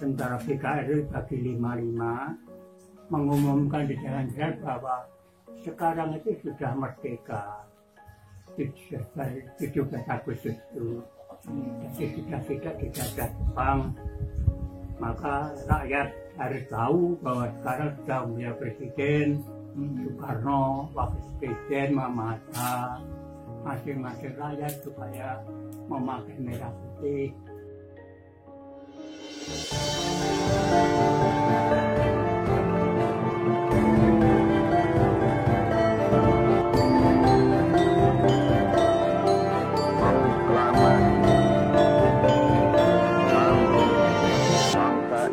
Tentara PKRI bagi 55 mengumumkan di jalan-jalan bahwa sekarang itu sudah merdeka 17 Agustus itu. Jadi sudah tidak dijajah Jepang, maka rakyat harus tahu bahwa sekarang sudah punya presiden Soekarno, wakil presiden Muhammad Hatta, masing-masing rakyat supaya memakai merah putih.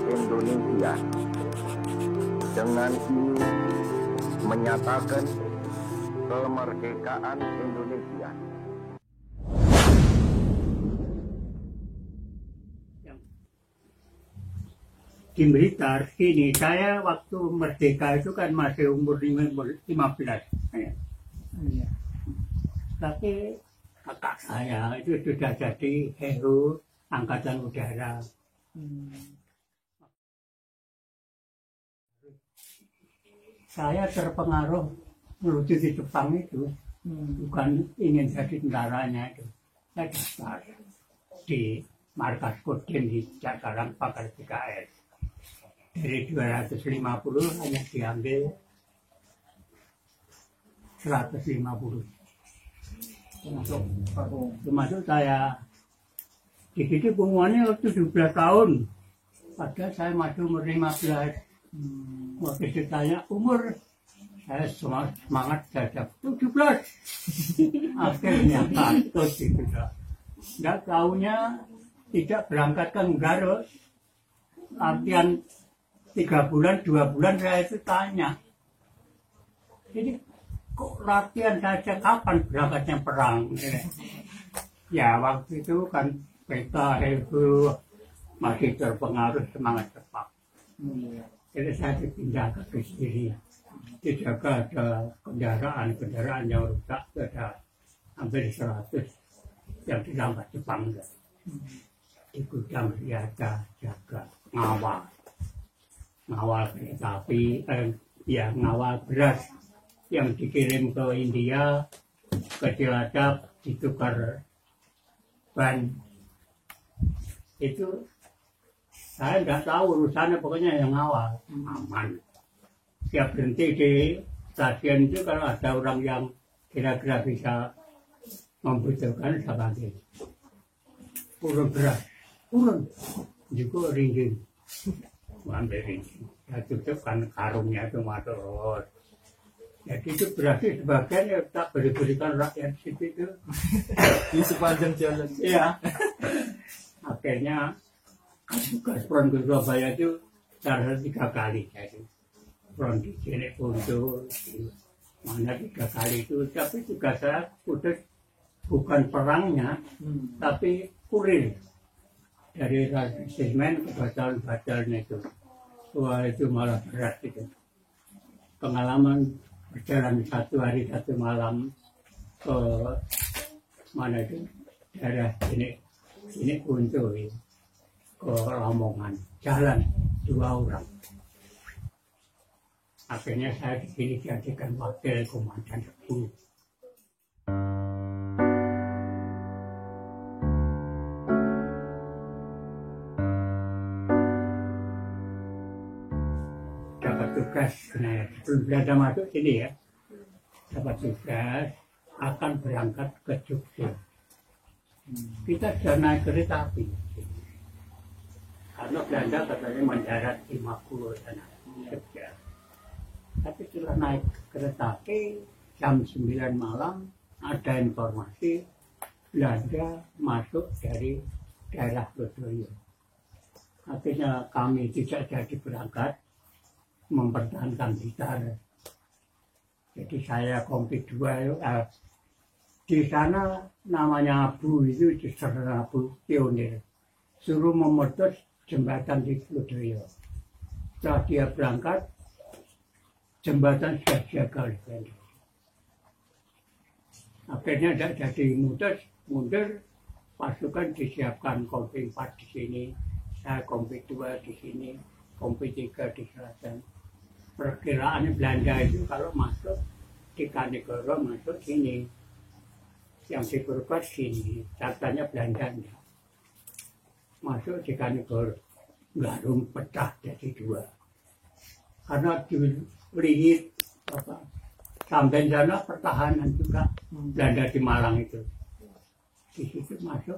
Indonesia dengan ini menyatakan kemerdekaan Indonesia. Di Blitar sini saya waktu merdeka itu kan masih umur 15 ya. Tapi kakak saya itu sudah jadi hero angkatan udara. Saya terpengaruh menuju di Jepang itu, bukan ingin jadi tentaranya itu. Saya daftar di markas Kodim di Jakarta Pagar PKS. Dari 250 hanya diambil 150. Termasuk saya. Di situ pengumumannya 17 tahun. Padahal saya masih umur 15. Waktu ditanya umur, saya semangat saya 17. Akhirnya patut gitu. Nggak tahunya tidak berangkatkan Garut. Latihan 3 bulan, 2 bulan saya itu tanya. Jadi kok latihan saja kapan berangkatnya perang? Ya waktu itu kan peta itu masih terpengaruh semangat Jepang. Jadi saya dipindah ke sini. Dijaga ada kendaraan yang rusak, ada hampir 100 yang dilambat Jepang. Di gudang siaga, jaga, ngawal kereta api, ngawal beras yang dikirim ke India, ke Cilacap, ditukar ban. Itu saya nggak tahu urusannya, pokoknya yang ngawal aman. Siap berhenti di stasiun itu kalau ada orang yang kira-kira bisa membutuhkan, saya panggil. Urun beras, urun, juga ringgit. Ambil ringgit. Saya tutup kan karungnya itu terus. Jadi itu berarti sebagian ya tak beri-berikan rakyat situ itu. Di sepanjang jalan. Iya. Akhirnya tugas front ke Surabaya itu cara 3 kali. Jadi front di Cilik Puntu, mana 3 kali itu. Tapi tugas saya udah bukan perangnya, tapi kurir. Dari resimen ke batalan-batalan itu. Wah itu malah berat itu. Pengalaman berjalan 1 hari 1 malam ke mana itu daerah ini untuk ke Lamongan, jalan 2 orang. Akhirnya saya di sini dijadikan wakil komandan 10. Tugas, nah sebelum Belanda masuk sini ya, dapat tugas akan berangkat ke Jogja. Kita sudah naik kereta api, karena Belanda katanya mendarat di Maguwo sana, Jogja. Tapi setelah naik kereta api jam 9 malam ada informasi Belanda masuk dari daerah Lodroyo. Akhirnya kami tidak jadi berangkat, mempertahankan Blitar. Jadi saya kompi 2 di sana namanya Abu itu diserang Abu pionir, suruh memutus jembatan di Lodroyo. Setelah dia berangkat, jembatan sudah jaga oleh Belanda. Akhirnya tidak jadi mundur, pasukan disiapkan kompi 4 di sini. saya kompi 2 di sini, kompi 3 di selatan. Perkiraan Belanda itu kalau masuk di Kanigoro masuk sini, yang di Purwokerto sini, catanya Belanda enggak. Masuk di Kanigoro, Garung pecah jadi 2. Karena dilihat apa, sampai sana pertahanan juga Belanda di Malang itu. Di situ masuk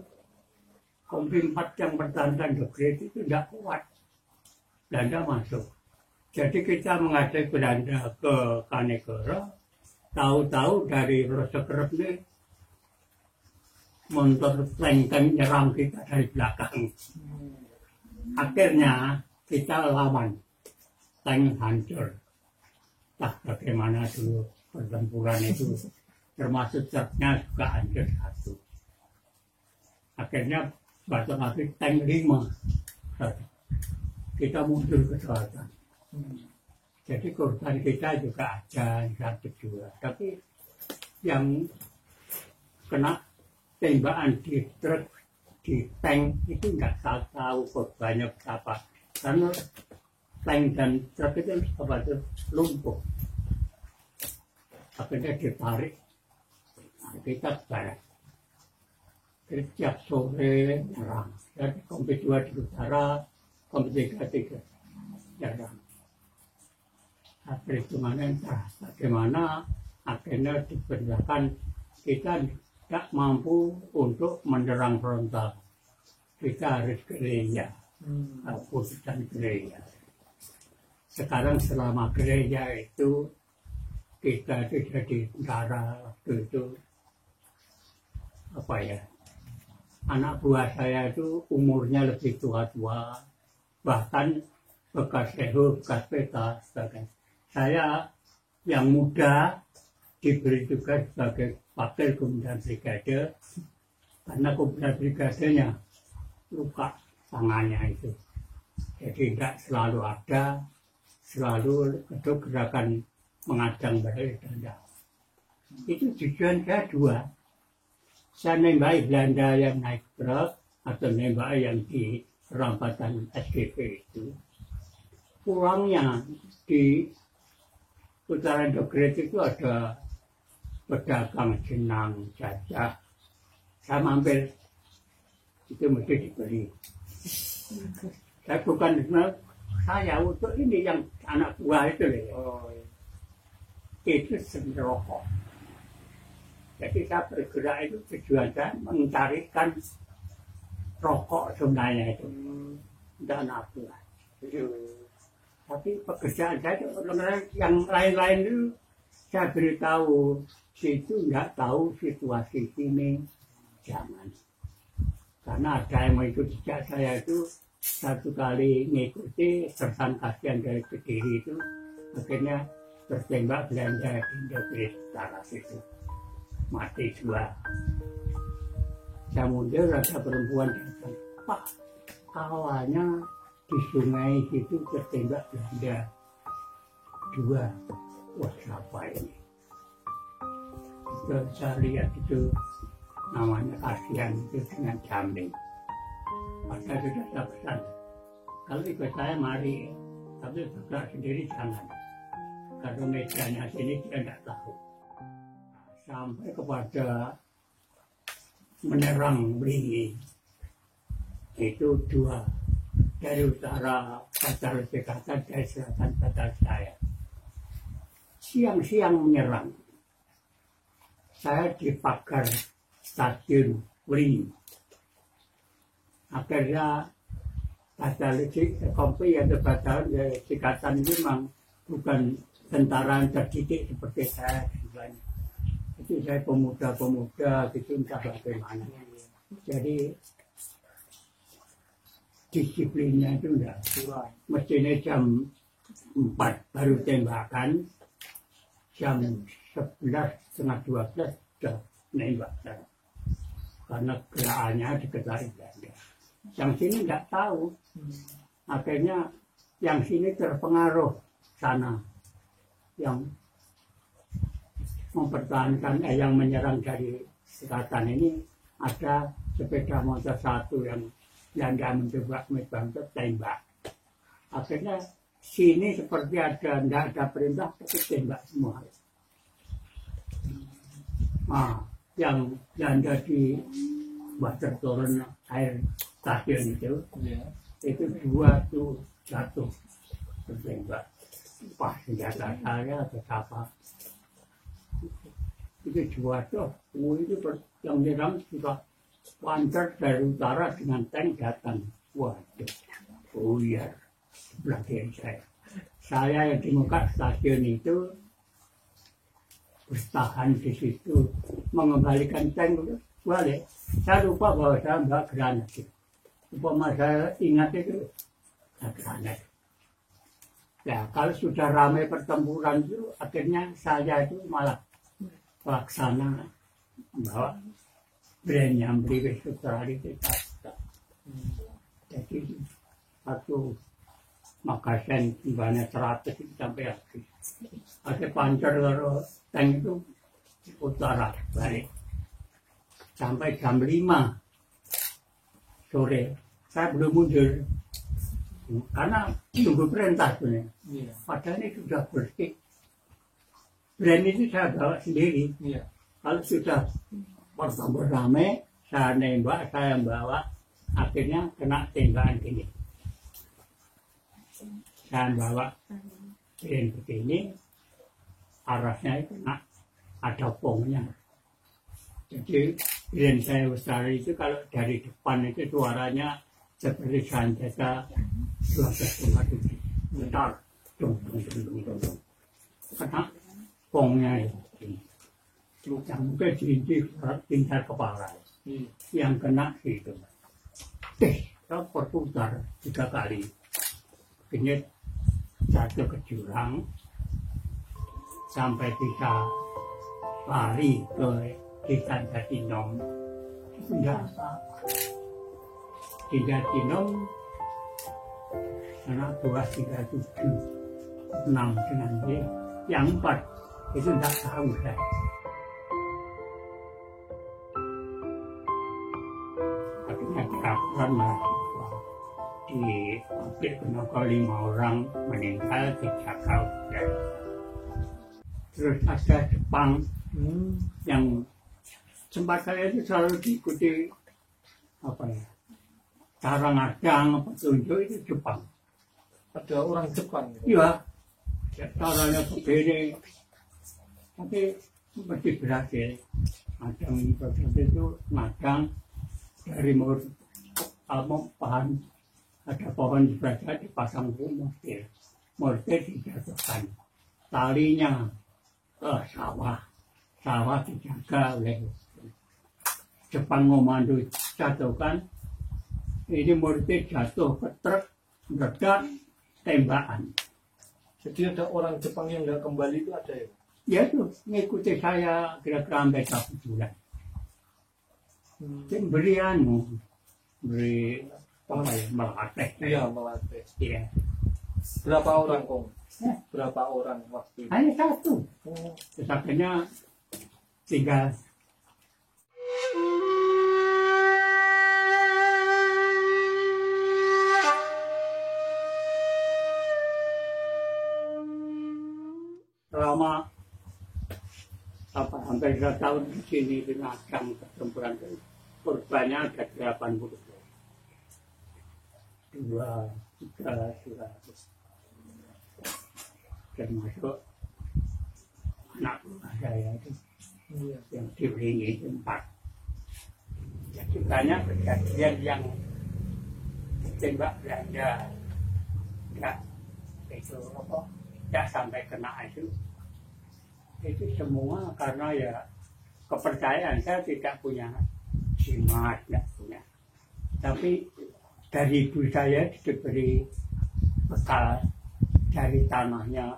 kompi 4 yang pertahanan Jogja itu tidak kuat. Belanda masuk. Jadi kita mengajak Belanda ke Kanigoro, tahu-tahu dari Rosokrep ini motor tank nyerang kita dari belakang. Akhirnya kita lawan, tank hancur. Nah, bagaimana dulu pertempuran itu, termasuk truknya juga hancur 1. Akhirnya batu api tank 5. Kita mundur ke selatan. Jadi korban kita juga ada 1-2. Tapi yang kena tembakan di truk, di tank itu nggak tahu korbannya berapa. Karena tank dan truk itu lumpuh. Akhirnya ditarik. Nah, kita barat. Jadi tiap sore nyerang. Jadi kompi 2 di utara, kompi 3 nyerang. Nah, perhitungannya entah bagaimana akhirnya diperintahkan kita tidak mampu untuk menyerang frontal. Kita harus gerilya, dan gerilya. Sekarang selama gerilya itu kita itu jadi tentara waktu itu apa ya? Anak buah saya itu umurnya lebih tua-tua, bahkan bekas sehu, bekas peta, sebagainya. Saya yang muda diberi tugas sebagai wakil komandan brigade karena komandan brigadenya luka tangannya itu. Jadi tidak selalu ada, selalu itu gerakan mengadang balik Belanda. Itu tujuan saya 2. Saya nembaki Belanda yang naik truk atau nembaki yang di rampatan SGP itu. Pulangnya di Utara Jogret itu ada pedagang jenang jajah. Saya mampir, itu mesti dibeli. Saya bukan saya untuk ini yang anak buah itu loh. Itu seni rokok. Jadi saya bergerak itu tujuan saya mencarikan rokok sebenarnya itu. Dan anak buah. Tapi pekerjaan saya yang lain-lain itu saya beritahu, situ nggak tahu situasi sini, jangan. Karena ada yang mengikuti saya itu 1 kali mengikuti sersan kasihan dari Kediri itu, akhirnya tertembak Belanda di Indonesia Utara itu, mati 2. Saya mundur ada perempuan datang, Pak, kawannya di sungai itu tertembak Belanda 2. Wah, siapa ini? Terus saya lihat itu namanya kasihan itu dengan Jambi. Maka sudah saya pesan, kalau ikut saya mari, tapi bergerak sendiri jangan. Karena medianya sini dia tidak tahu. Sampai kepada menyerang Beringin. Itu 2. Dari utara Batal Dekatan, dari selatan Batal saya. Siang-siang menyerang. Saya di pagar stasiun Beringin. Akhirnya Batal kompi atau Batal Dekatan itu memang bukan tentara yang terdidik seperti saya. Itu saya pemuda-pemuda gitu entah bagaimana. Jadi disiplinnya itu enggak kurang. Mestinya jam 4 baru tembakan, jam 11 setengah 12 sudah nembak. Karena gerakannya diketahui Belanda. Yang sini enggak tahu. Akhirnya yang sini terpengaruh sana. Yang mempertahankan, yang menyerang dari selatan ini ada sepeda motor 1 yang Belanda mencoba membantu tembak. Akhirnya sini seperti tidak ada perintah, tapi tembak semua. Nah, yang Belanda di water turun air stasiun itu dua tuh jatuh tertembak. Pas senjata saya atau apa? Itu dua tuh, itu yang nyerang juga pancer dari utara dengan tank datang. Waduh, buyar belakang saya. Saya yang di muka stasiun itu bertahan di situ, mengembalikan tank balik. Saya lupa bahwa saya mbak granat. Upama saya ingat itu granat. Ya, kalau sudah ramai pertempuran itu, akhirnya saya itu malah pelaksana bawa brand yang beri Australia kita. Jadi satu magasin timbangannya 100 sampai habis. Ada pancer kalau tank itu utara balik sampai jam 5 sore. Saya belum mundur karena tunggu perintah sebenarnya. Padahal ini sudah bersih. Brand itu saya bawa sendiri. Kalau sudah bertambah ramai, saya nembak, saya bawa, akhirnya kena tembakan gini. Saya bawa brand begini, arahnya itu kena ada pongnya. Jadi brand saya Australia itu kalau dari depan itu suaranya seperti senjata 12,7 bentar, kena pongnya itu. Yang mungkin diinti tingkat kepala, yang kena itu. Saya berputar 3 kali, ini jatuh ke jurang sampai bisa lari ke desa Jatinom. Tidak apa-apa. Di Jatinom anak 2, 3, 7, 6 dengan dia. Yang 4 itu tidak tahu saya. Akhirnya dilakukan mahasiswa di pabrik Penoko 5 orang meninggal, 3 tahun. Terus ada Jepang yang sempat saya itu selalu diikuti apa ya, cara ngadang petunjuk itu Jepang. Ada orang Jepang. Iya, caranya begini, tapi mesti berhasil. Ngadang itu ngadang dari pohon, ada pohon di sebelah dipasang mortir dijatuhkan, talinya ke sawah dijaga oleh Jepang komando jatuhkan, ini mortir jatuh ke truk, meledak, tembakan. Jadi ada orang Jepang yang nggak kembali itu ada ya? Ya tuh, ngikuti saya kira-kira sampai 1 bulan. Beri apa ya, melatih. Iya, melatih. Iya. Berapa orang, Kong? Berapa orang waktu itu? Hanya 1. Terus akhirnya tinggal. Selama hampir 2 tahun di sini dengan pertempuran korbannya ada 80. 2, 3, 400. Termasuk anak buah saya itu yang dibelingi 4. Jadi banyak kejadian yang tembak Belanda, enggak itu apa? Tidak sampai kena itu semua karena ya kepercayaan. Saya tidak punya jimat, tidak punya. Tapi dari ibu saya diberi bekal dari tanahnya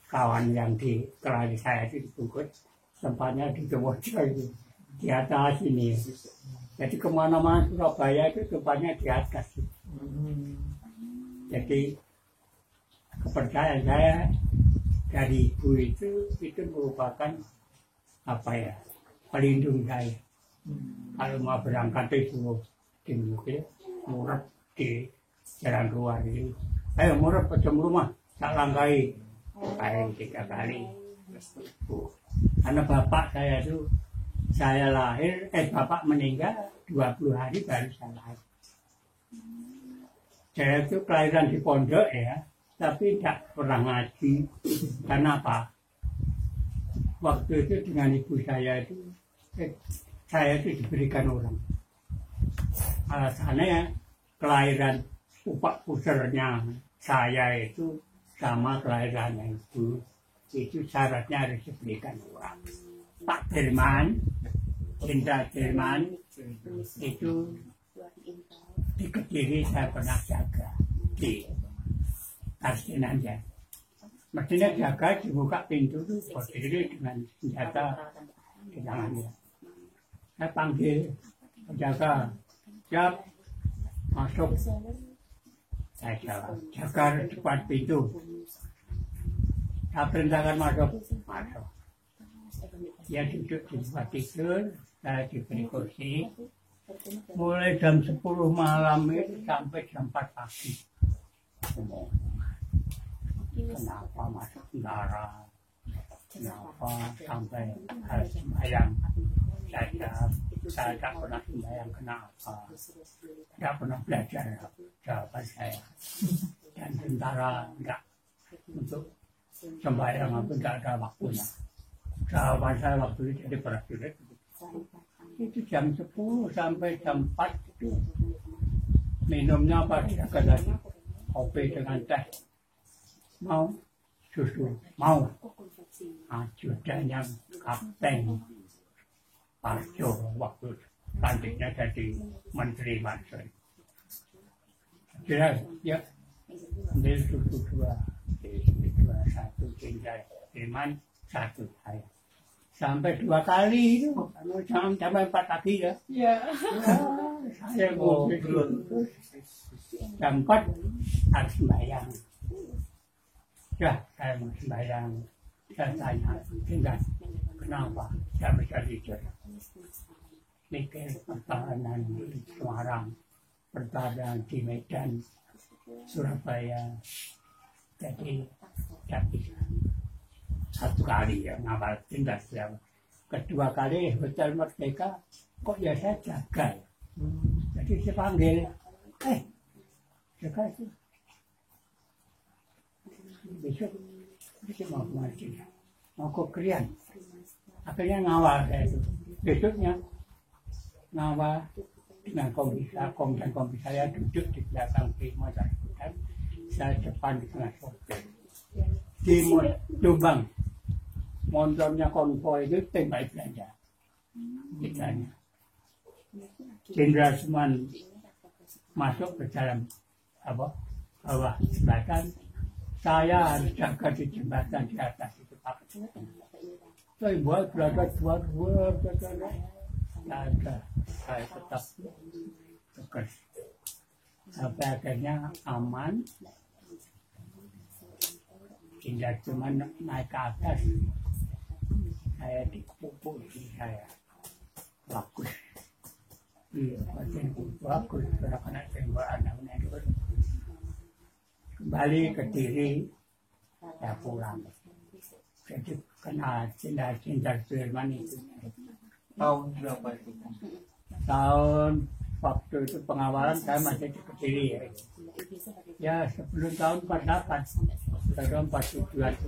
kawan yang di kelari saya itu dibungkus, tempatnya di Jowojo itu di atas ini. Jadi kemana-mana Surabaya itu tempatnya di atas. Jadi kepercayaan saya dari ibu itu merupakan apa ya, pelindung saya. Kalau mau berangkat itu di mobil, murah di jalan keluar ini. Ayo murah pecah rumah, tak langkai, kain 3 kali. Karena bapak saya itu, saya lahir, bapak meninggal 20 hari baru saya lahir. Saya itu kelahiran di pondok ya, tapi tidak pernah ngaji. Karena apa? Waktu itu dengan ibu saya itu diberikan orang. Alasannya kelahiran upak pusernya saya itu sama kelahirannya ibu. Itu syaratnya harus diberikan orang. Pak Dirman, Jenderal Dirman itu di Kediri saya pernah jaga di Arsenannya. Mestinya jaga dibuka pintu itu berdiri dengan senjata di tangannya. Saya panggil penjaga, siap masuk. Saya jawab, jaga depan pintu. Saya perintahkan masuk. Dia duduk di tempat tidur, saya diberi kursi. Mulai jam 10 malam itu sampai jam 4 pagi. Kenapa masuk darah? Kenapa sampai harus sembahyang? Saya tak pernah sembahyang, kenapa? Tidak pernah belajar, jawaban saya. Dan tentara enggak untuk sembahyang apa tidak ada waktunya. Jawaban saya waktu itu jadi prajurit. Itu jam 10 sampai jam 4 itu minumnya apa jaga tadi, kopi dengan teh, mau susu, mau ajudannya Kapten Parjo waktu lantiknya jadi menteri Mansur. Jelas ya, ambil susu 2, 1 Jenderal Dirman, 1 saya. Sampai 2 kali itu, sampai 4 pagi ya. Iya. Saya ngobrol. Jam 4 harus sembahyang. Ya, saya mau sembahyang. Saya tanya, tinggal, kenapa saya bisa tidur? Mikir pertahanan di Semarang, pertahanan di Medan, Surabaya. Jadi, tidak bisa. 1 kali ya ngawal tinggal siapa. Kedua kali Hotel Merdeka kok ya saya jaga. Jadi saya panggil, jaga itu. Besok mau kemana? Mau ke Krian. Akhirnya ngawal saya itu. Besoknya ngawal dengan kompi saya duduk di belakang motor. Saya depan di tengah sopir. Di Jombang. Motornya konvoy itu tembak belanja. Ditanya. Jenderal Suman masuk ke dalam bawah jembatan. Saya harus jaga di jembatan di atas itu Pak. Saya buat belajar dua. Saya tetap tegas. Sampai akhirnya aman. Tinggal cuma naik ke atas. Saya dipupuk di saya. Bagus. Iya, bagus. Kalau kena tembak anak-anak itu. Kembali ke diri, saya pulang. Jadi kena Jenderal Dirman itu. Tahun berapa itu? Tahun waktu itu pengawalan saya masih di Kediri ya. Ya sebelum tahun 48, tahun 47 itu.